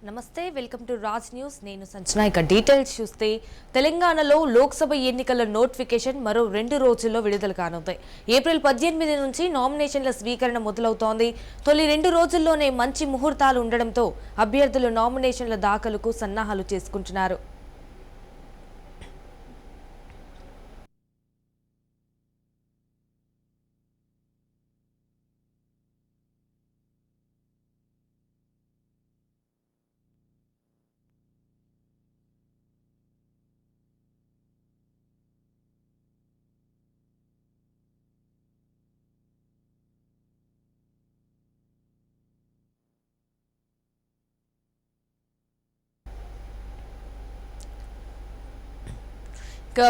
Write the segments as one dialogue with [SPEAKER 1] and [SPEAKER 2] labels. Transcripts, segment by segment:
[SPEAKER 1] నమస్తే welcome to Raj news నేను సంచన ఇక డీటెయిల్స్ చూస్తే తెలంగాణలో లోక్సభ ఎన్నికల నోటిఫికేషన్ మరో 2 రోజుల్లో విడుదల కానుంది. ఏప్రిల్ 18 నుంచి నామినేషన్ల స్వీకరణ మొదలవుతోంది. తొలి 2 రోజుల్లోనే మంచి ముహూర్తాలు ఉండడంతో అభ్యర్థులు నామినేషన్ల దాఖలుకు సన్నాహాలు చేసుకుంటున్నారు.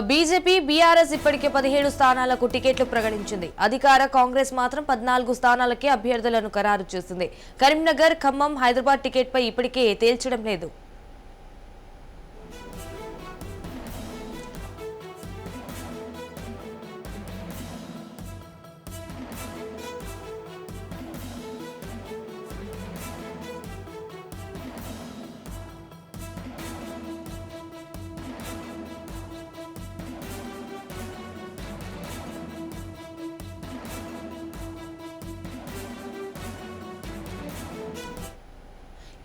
[SPEAKER 1] బీజేపీ బీఆర్ఎస్ ఇప్పటికే 17 స్థానాలకు టికెట్లు ప్రకటించింది. అధికార కాంగ్రెస్ మాత్రం 14 స్థానాలకే అభ్యర్థులను ఖరారు చేసింది. కరీంనగర్, ఖమ్మం, హైదరాబాద్ టికెట్పై ఇప్పటికే తేల్చడం లేదు.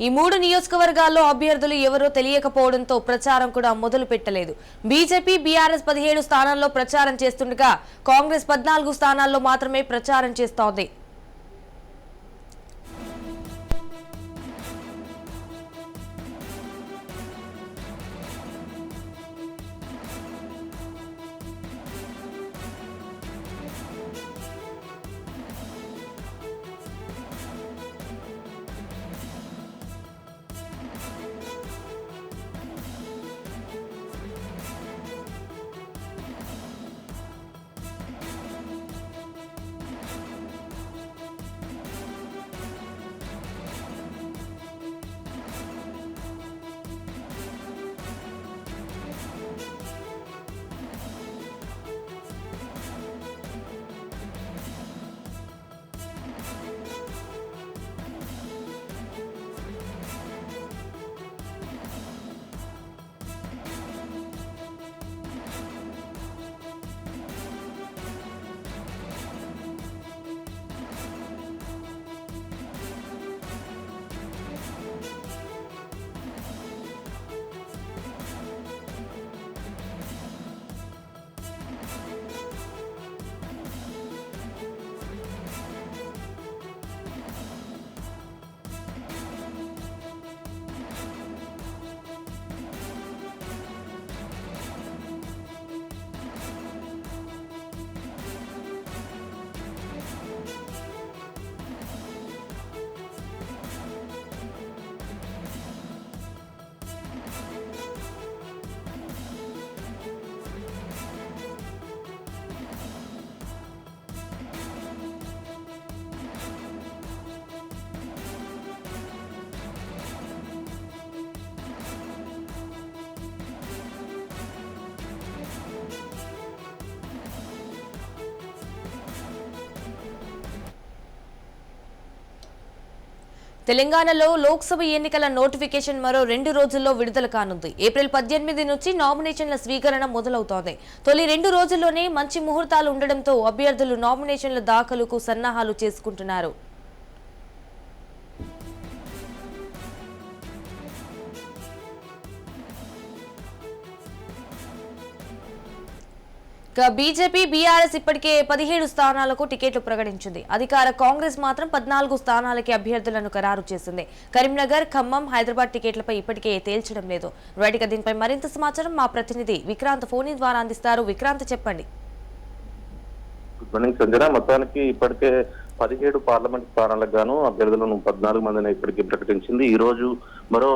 [SPEAKER 1] ఈ 3 నియోజకవర్గాల్లో అభ్యర్థులు ఎవరో తెలియకపోవడంతో ప్రచారం కూడా మొదలు పెట్టలేదు. బీజేపీ బీఆర్ఎస్ 17 స్థానాల్లో ప్రచారం చేస్తుండగా కాంగ్రెస్ 14 స్థానాల్లో మాత్రమే ప్రచారం చేస్తోంది. తెలంగాణలో లోక్సభ ఎన్నికల నోటిఫికేషన్ మరో 2 రోజుల్లో విడుదల కానుంది. ఏప్రిల్ 18 నుంచి నామినేషన్ల స్వీకరణ మొదలవుతోంది. తొలి 2 రోజుల్లోనే మంచి ముహూర్తాలు ఉండడంతో అభ్యర్థులు నామినేషన్ల దాఖలుకు సన్నాహాలు చేసుకుంటున్నారు. బీజేపీ బీఆర్ఎస్ ఇప్పటికే 17 స్థానాలకు టికెట్లు ప్రకటించింది. అధికార కాంగ్రెస్ మాత్రం 14 స్థానాలకి అభ్యర్థులను ఖరారు చేసింది. కరీంనగర్, ఖమ్మం, హైదరాబాద్ టికెట్లపై ఇప్పటికే తేల్చడం లేదు. రైట్గా దీనిపై మరింత సమాచారం మా ప్రతినిధి విక్రాంత్ ఫోన్ ద్వారా అందిస్తారు. విక్రాంత్, చెప్పండి.
[SPEAKER 2] Good morning Sanjana. మొత్తానికి ఇప్పటికే 17 పార్లమెంట్ స్థానాలకు గాను అభ్యర్థులను 14 మందిని ఇప్పటికీ ప్రకటించింది. ఈ రోజు మరో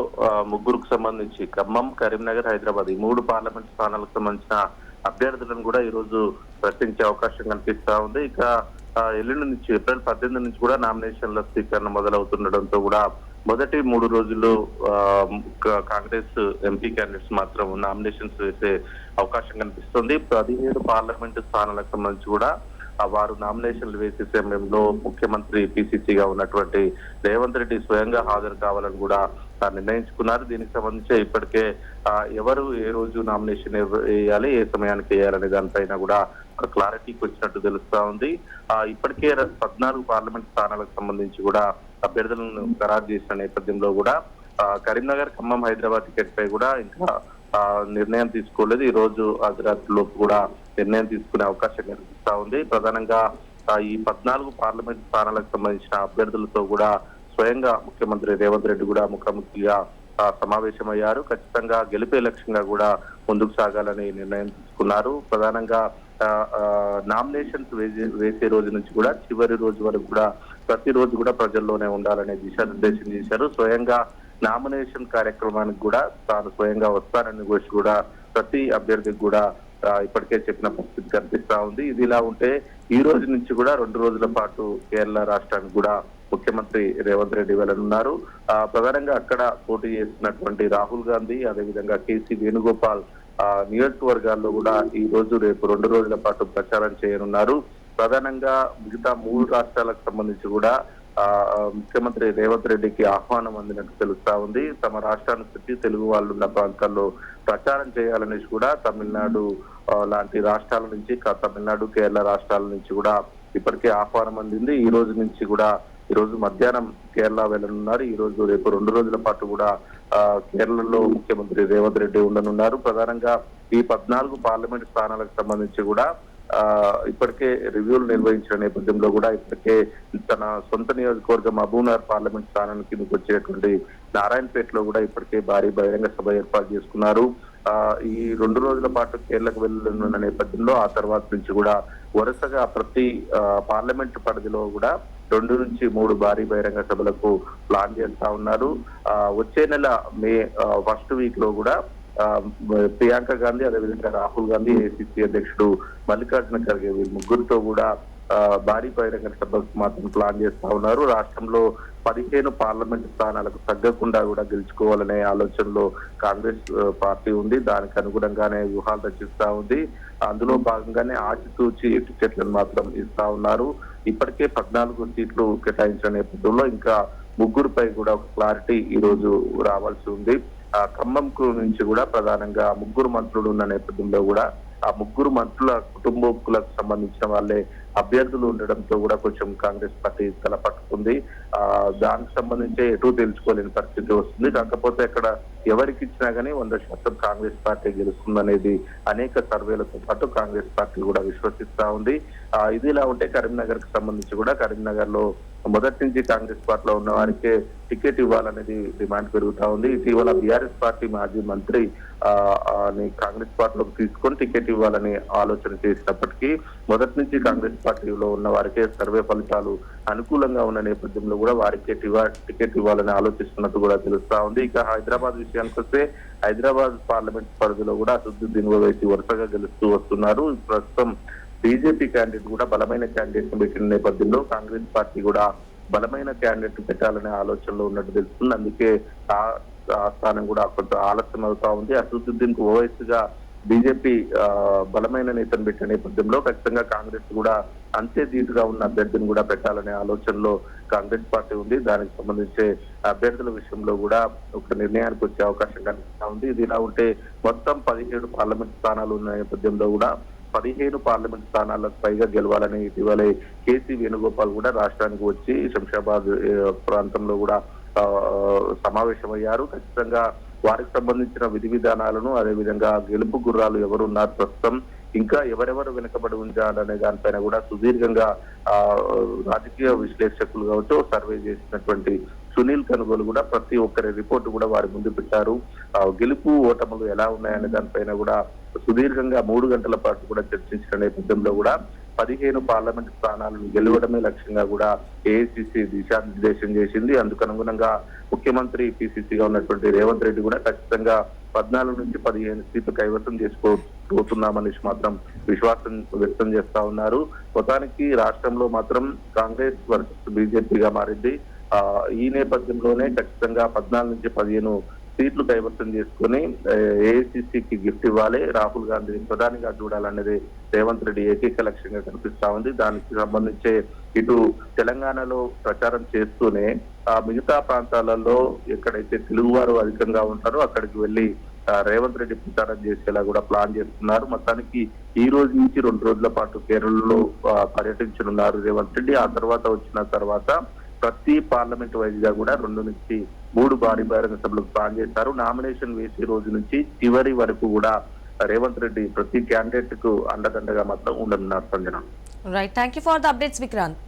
[SPEAKER 2] 3కు సంబంధించి ఖమ్మం, కరీంనగర్, హైదరాబాద్ ఈ 3 పార్లమెంట్ స్థానాలకు సంబంధించిన అభ్యర్థులను కూడా ఈ రోజు ప్రకటించే అవకాశం కనిపిస్తా ఉంది. ఇక ఎల్లుండి నుంచి ఏప్రిల్ 18 నుంచి కూడా నామినేషన్ల స్వీకరణ మొదలవుతుండడంతో కూడా మొదటి 3 రోజుల్లో కాంగ్రెస్ ఎంపీ క్యాండిడేట్స్ మాత్రం నామినేషన్స్ వేసే అవకాశం కనిపిస్తుంది. 17 పార్లమెంటు స్థానాలకు సంబంధించి కూడా వారు నామినేషన్లు వేసే సమయంలో ముఖ్యమంత్రి పిసిసిగా ఉన్నటువంటి రేవంత్ రెడ్డి స్వయంగా హాజరు కావాలని కూడా నిర్ణయించుకున్నారు. దీనికి సంబంధించి ఇప్పటికే ఎవరు ఏ రోజు నామినేషన్ వేయాలి, ఏ సమయానికి వేయాలనే దానిపైన కూడా ఒక క్లారిటీకి వచ్చినట్టు తెలుస్తా ఉంది. ఇప్పటికే 14 పార్లమెంట్ స్థానాలకు సంబంధించి కూడా అభ్యర్థులను ఖరారు చేసిన నేపథ్యంలో కూడా కరీంనగర్, ఖమ్మం, హైదరాబాద్ టికెట్ పై కూడా ఇంకా నిర్ణయం తీసుకోలేదు. ఈ రోజు అర్ధరాత్రి లోపు కూడా నిర్ణయం తీసుకునే అవకాశం కనిపిస్తా ఉంది. ప్రధానంగా ఈ 14 పార్లమెంట్ స్థానాలకు సంబంధించిన అభ్యర్థులతో కూడా స్వయంగా ముఖ్యమంత్రి రేవంత్ రెడ్డి కూడా ముఖాముఖిగా సమావేశమయ్యారు. ఖచ్చితంగా గెలిపే లక్ష్యంగా కూడా ముందుకు సాగాలని నిర్ణయం తీసుకున్నారు. ప్రధానంగా నామినేషన్స్ వేసే రోజు నుంచి కూడా చివరి రోజు వరకు కూడా ప్రతిరోజు కూడా ప్రజల్లోనే ఉండాలనే దిశానిర్దేశం చేశారు. స్వయంగా నామినేషన్ కార్యక్రమానికి కూడా తాను స్వయంగా వస్తానని కూడా ప్రతి అభ్యర్థికి కూడా ఇప్పటికే చెప్పిన పరిస్థితి కనిపిస్తా ఉంది. ఇది ఇలా ఉంటే ఈ రోజు నుంచి కూడా 2 రోజుల పాటు కేరళ రాష్ట్రానికి కూడా ముఖ్యమంత్రి రేవంత్ రెడ్డి వెళ్ళనున్నారు. ప్రధానంగా అక్కడ పోటీ చేస్తున్నటువంటి రాహుల్ గాంధీ, అదేవిధంగా కేసీ వేణుగోపాల్ నియోజకవర్గాల్లో కూడా ఈ రోజు రేపు 2 రోజుల పాటు ప్రచారం చేయనున్నారు. ప్రధానంగా మిగతా 3 రాష్ట్రాలకు సంబంధించి కూడా ముఖ్యమంత్రి రేవంత్ రెడ్డికి ఆహ్వానం అందినట్టు తెలుస్తా ఉంది. తమ రాష్ట్రానికి వచ్చి తెలుగు వాళ్ళు ఉన్న ప్రాంతాల్లో ప్రచారం చేయాలనేసి కూడా తమిళనాడు లాంటి రాష్ట్రాల నుంచి, తమిళనాడు, కేరళ రాష్ట్రాల నుంచి కూడా ఇప్పటికే ఆహ్వానం అందింది. ఈ రోజు నుంచి కూడా ఈ రోజు మధ్యాహ్నం కేరళ వెళ్ళనున్నారు. ఈ రోజు రేపు 2 రోజుల పాటు కూడా కేరళలో ముఖ్యమంత్రి రేవంత్ రెడ్డి ఉండనున్నారు. ప్రధానంగా ఈ 14 పార్లమెంట్ స్థానాలకు సంబంధించి కూడా ఇప్పటికే రివ్యూలు నిర్వహించిన నేపథ్యంలో కూడా ఇప్పటికే తన సొంత నియోజకవర్గం మహబూబ్నగర్ పార్లమెంట్ స్థానానికి వచ్చేటువంటి నారాయణపేటలో కూడా ఇప్పటికే భారీ బహిరంగ సభ ఏర్పాటు చేసుకున్నారు. ఈ 2 రోజుల పాటు కేరళకు వెళ్ళనున్న నేపథ్యంలో ఆ తర్వాత నుంచి కూడా వరుసగా ప్రతి పార్లమెంట్ పరిధిలో కూడా 2 నుంచి 3 భారీ బహిరంగ సభలకు ప్లాన్ చేస్తా ఉన్నారు. వచ్చే నెల మే ఫస్ట్ వీక్ లో కూడా ప్రియాంక గాంధీ, అదేవిధంగా రాహుల్ గాంధీ, ఏఐసిసి అధ్యక్షుడు మల్లికార్జున ఖర్గే వీళ్ళు ముగ్గురితో కూడా భారీ బహిరంగ సభకు మాత్రం ప్లాన్ చేస్తా ఉన్నారు. రాష్ట్రంలో 15 పార్లమెంట్ స్థానాలకు తగ్గకుండా కూడా గెలుచుకోవాలనే ఆలోచనలో కాంగ్రెస్ పార్టీ ఉంది. దానికి అనుగుణంగానే వ్యూహాలు రచిస్తా ఉంది. అందులో భాగంగానే ఆచితూచి టికెట్లను మాత్రం ఇస్తా ఉన్నారు. ఇప్పటికే 14 సీట్లు కేటాయించిన నేపథ్యంలో ఇంకా 3పై కూడా ఒక క్లారిటీ ఈ రోజు రావాల్సి ఉంది. ఖమ్మంకు నుంచి కూడా ప్రధానంగా 3 మంత్రులు ఉన్న నేపథ్యంలో కూడా ఆ 3 మంత్రుల కుటుంబకులకు సంబంధించిన వాళ్ళే అభ్యర్థులు ఉండడంతో కూడా కొంచెం కాంగ్రెస్ పార్టీ తలపట్టుకుంది. దానికి సంబంధించి ఎటు తెలుసుకోలేని పరిస్థితి వస్తుంది. కాకపోతే అక్కడ ఎవరికి ఇచ్చినా కానీ 100% కాంగ్రెస్ పార్టీ గెలుస్తుందనేది అనేక సర్వేలతో పాటు కాంగ్రెస్ పార్టీ కూడా విశ్వసిస్తా ఉంది. ఇది ఇలా ఉంటే కరీంనగర్ కి సంబంధించి కూడా కరీంనగర్ లో మొదటి నుంచి కాంగ్రెస్ పార్టీలో ఉన్న వారికే టికెట్ ఇవ్వాలనేది డిమాండ్ పెరుగుతా ఉంది. ఇటీవల బీఆర్ఎస్ పార్టీ మాజీ మంత్రి కాంగ్రెస్ పార్టీలోకి తీసుకొని టికెట్ ఇవ్వాలని ఆలోచన చేసినప్పటికీ మొదటి నుంచి కాంగ్రెస్ పార్టీలో ఉన్న వారికే సర్వే ఫలితాలు అనుకూలంగా ఉన్న నేపథ్యంలో కూడా వారికి టికెట్ ఇవ్వాలని ఆలోచిస్తున్నట్టు కూడా తెలుస్తా ఉంది. ఇక హైదరాబాద్ విషయానికి వస్తే హైదరాబాద్ పార్లమెంట్ పరిధిలో కూడా అసదుద్దీన్ ఓవైసీ వరుసగా గెలుస్తూ వస్తున్నారు. ప్రస్తుతం బీజేపీ క్యాండిడేట్ కూడా బలమైన క్యాండిడేట్ ను పెట్టిన నేపథ్యంలో కాంగ్రెస్ పార్టీ కూడా బలమైన క్యాండిడేట్ పెట్టాలనే ఆలోచనలో ఉన్నట్టు తెలుస్తుంది. అందుకే ఆ స్థానం కూడా కొంత ఆలస్యం అవుతా ఉంది. అసదుద్దీన్ ఓవైసీగా బీజేపీ బలమైన నేతను పెట్టిన నేపథ్యంలో ఖచ్చితంగా కాంగ్రెస్ కూడా అంతే ధీటుగా ఉన్న అభ్యర్థిని కూడా పెట్టాలనే ఆలోచనలో కాంగ్రెస్ పార్టీ ఉంది. దానికి సంబంధించి అభ్యర్థుల విషయంలో కూడా ఒక నిర్ణయానికి వచ్చే అవకాశం కనిపిస్తా ఉంది. ఇది ఇలా ఉంటే మొత్తం 17 పార్లమెంట్ స్థానాలు ఉన్న నేపథ్యంలో కూడా 15 పార్లమెంట్ స్థానాలకు పైగా గెలవాలని ఇటీవలే కేసీ వేణుగోపాల్ కూడా రాష్ట్రానికి వచ్చి శంషాబాద్ ప్రాంతంలో కూడా సమావేశమయ్యారు. ఖచ్చితంగా వారికి సంబంధించిన విధి విధానాలను, అదేవిధంగా గెలుపు గుర్రాలు ఎవరున్నారు ప్రస్తుతం, ఇంకా ఎవరెవరు వెనుకబడి ఉంచాలనే దానిపైన కూడా సుదీర్ఘంగా రాజకీయ విశ్లేషకులు కావచ్చు సర్వే చేసినటువంటి సునీల్ కనుగోలు కూడా ప్రతి ఒక్కరి రిపోర్టు కూడా వారి ముందు పెట్టారు. గెలుపు ఓటములు ఎలా ఉన్నాయనే దానిపైన కూడా సుదీర్ఘంగా 3 గంటల పాటు కూడా చర్చించిన నేపథ్యంలో కూడా 15 పార్లమెంట్ స్థానాలను గెలవడమే లక్ష్యంగా కూడా ఏఐసిసి దిశానిర్దేశం చేసింది. అందుకు అనుగుణంగా ముఖ్యమంత్రి పిసిసిగా ఉన్నటువంటి రేవంత్ రెడ్డి కూడా ఖచ్చితంగా 14 నుంచి 15 సీట్లు కైవసం చేసుకోబోతున్నామనేసి మాత్రం విశ్వాసం వ్యక్తం చేస్తా ఉన్నారు. మొత్తానికి రాష్ట్రంలో మాత్రం కాంగ్రెస్ వర్సెస్ బీజేపీగా మారింది. ఈ నేపథ్యంలోనే ఖచ్చితంగా 14 నుంచి 15 సీట్లు కైవసం చేసుకుని ఏఐసిసికి గిఫ్ట్ ఇవ్వాలి, రాహుల్ గాంధీని ప్రధానిగా చూడాలనేది రేవంత్ రెడ్డి ఏకైక లక్ష్యంగా కనిపిస్తా ఉంది. దానికి సంబంధించే ఇటు తెలంగాణలో ప్రచారం చేస్తూనే మిగతా ప్రాంతాలలో ఎక్కడైతే తెలుగువారు అధికంగా ఉంటారో అక్కడికి వెళ్లి రేవంత్ రెడ్డి ప్రచారం చేసేలా కూడా ప్లాన్ చేస్తున్నారు. మొత్తానికి ఈ రోజు నుంచి 2 రోజుల పాటు కేరళలో పర్యటించనున్నారు రేవంత్ రెడ్డి. ఆ తర్వాత ప్రతి పార్లమెంట్ వైజ్ గా కూడా 2 నుంచి 3 భారీ బహిరంగ సభలకు ప్లాన్ చేశారు. నామినేషన్ వేసే రోజు నుంచి చివరి వరకు కూడా రేవంత్ రెడ్డి ప్రతి క్యాండిడేట్ కు అండదండగా మాత్రం ఉండనున్నారు. Sanjana.
[SPEAKER 1] Right, thank you for the updates Vikrant.